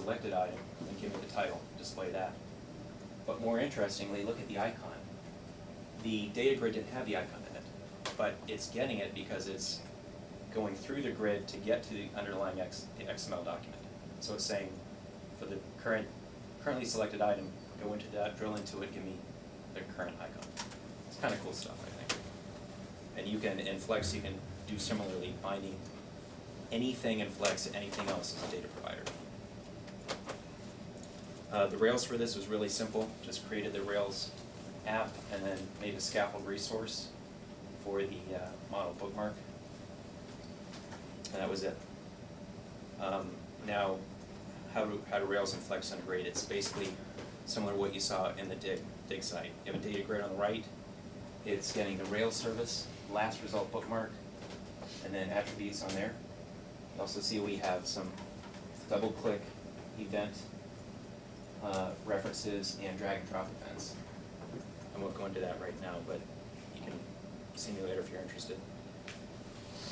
selected item, and give it the title, display that. But more interestingly, look at the icon. The data grid didn't have the icon in it, but it's getting it because it's going through the grid to get to the underlying XML document. So it's saying, for the currently selected item, go into that, drill into it, give me the current icon. It's kind of cool stuff, I think. And you can, in Flex, you can do similarly, binding anything in Flex to anything else as a data provider. The Rails for this was really simple. Just created the Rails app and then made a scaffold resource for the model bookmark. And that was it. Now, how do Rails and Flex integrate? It's basically similar to what you saw in the dig site. You have a data grid on the right. It's getting the Rails service, last result bookmark, and then attributes on there. You also see we have some double-click event references and drag and drop events. I won't go into that right now, but you can see me later if you're interested.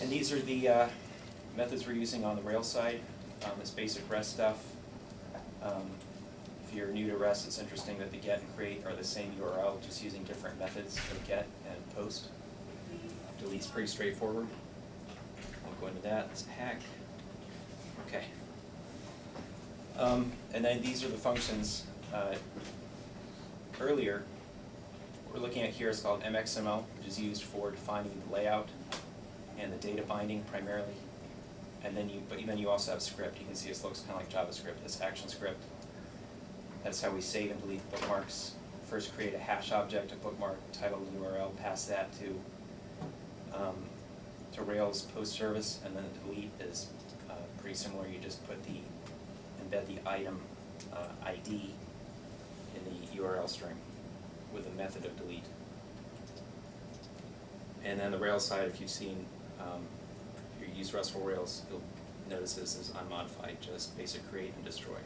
And these are the methods we're using on the Rails side. This basic REST stuff. If you're new to REST, it's interesting that the get and create are the same URL, just using different methods of get and post. Delete's pretty straightforward. I won't go into that. It's a hack. Okay. And then these are the functions. Earlier, what we're looking at here is called mxml, which is used for defining the layout and the data binding primarily. And then you also have script. You can see this looks kind of like JavaScript. This action script. That's how we save and delete bookmarks. First, create a hash object, a bookmark, title, and URL. Pass that to Rails post service, and then the delete is pretty similar. You just embed the item ID in the URL string with a method of delete. And then the Rails side, if you've seen, if you use RESTful Rails, you'll notice this is unmodified, just basic create and destroy.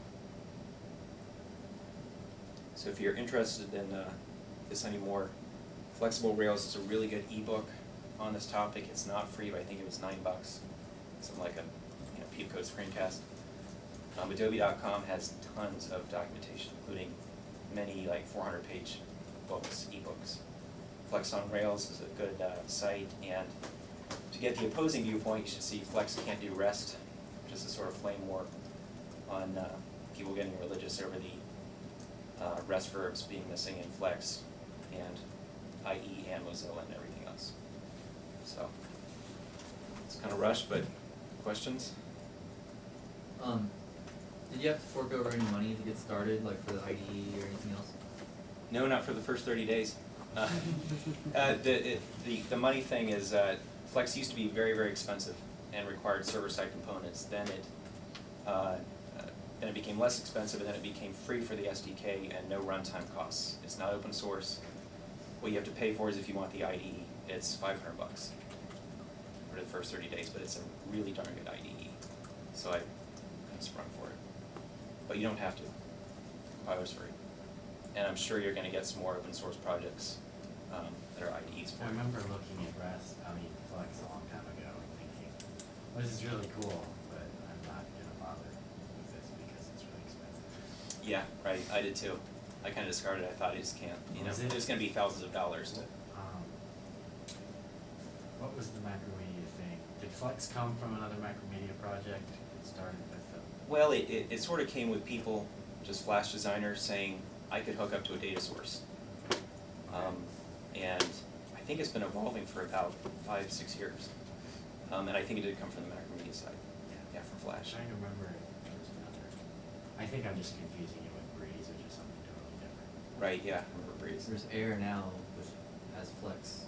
So if you're interested in this anymore, Flexible Rails is a really good ebook on this topic. It's not free, but I think it was $9, something like a Peep Code screencast. Adobe.com has tons of documentation, including many 400-page books, ebooks. Flex on Rails is a good site, and to get the opposing viewpoint, you should see Flex can't do REST, which is a sort of flame war on people getting religious over the REST verbs being missing in Flex, and IE and Mozilla and everything else. So it's kind of rushed, but questions? Did you have to fork over any money to get started, like for the IDE or anything else? No, not for the first 30 days. The money thing is Flex used to be very, very expensive and required server-side components. Then it became less expensive, and then it became free for the SDK and no runtime costs. It's not open source. What you have to pay for is if you want the IDE. It's $500 for the first 30 days, but it's a really darn good IDE. So I sprung for it. But you don't have to. Compiler's free. And I'm sure you're going to get some more open source projects that are IDEs for I you. remember looking at Flex a long time ago and thinking, well, this is really cool, but I'm not going to bother with this because it's really expensive. Yeah, right. I did too. I kind of discarded it. I thought I just can't. There's going to be thousands of dollars to. What was the Macromedia thing? Did Flex come from another Macromedia project? It started with them? Well, it sort of came with people, just Flash designers, saying I could hook up to a data source. And I think it's been evolving for about 5-6 years. And I think it did come from the Macromedia side. Yeah, from Flash. I'm trying to remember if there was another. I think I'm just confusing it with Breeze, which is something totally different. Right, yeah, I remember Breeze. There's Air now, which has Flex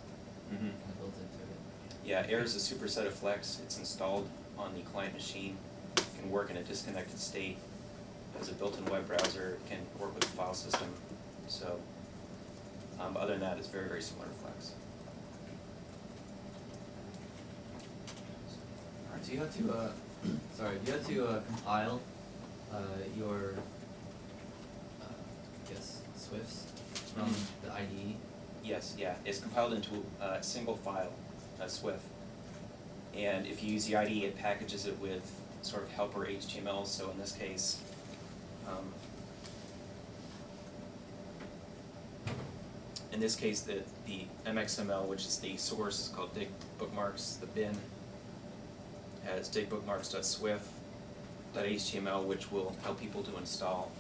Mm-hmm. built into it. Yeah, Air is a superset of Flex. It's installed on the client machine. It can work in a disconnected state. It has a built-in web browser. It can work with the file system. So, other than that, it's very, very similar to Flex. All right, so you have to compile your Swifts from the IDE. Yes, yeah. It's compiled into a single file, a Swift. And if you use the IDE, it packages it with sort of helper HTML. So in this case, In this case, the MXML, which is the source, is called dig bookmarks. The bin has digbookmarks.swift.html, which will help people to install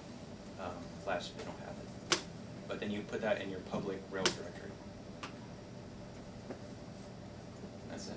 Flash if they don't have it. But then you put that in your public Rails directory. That's it.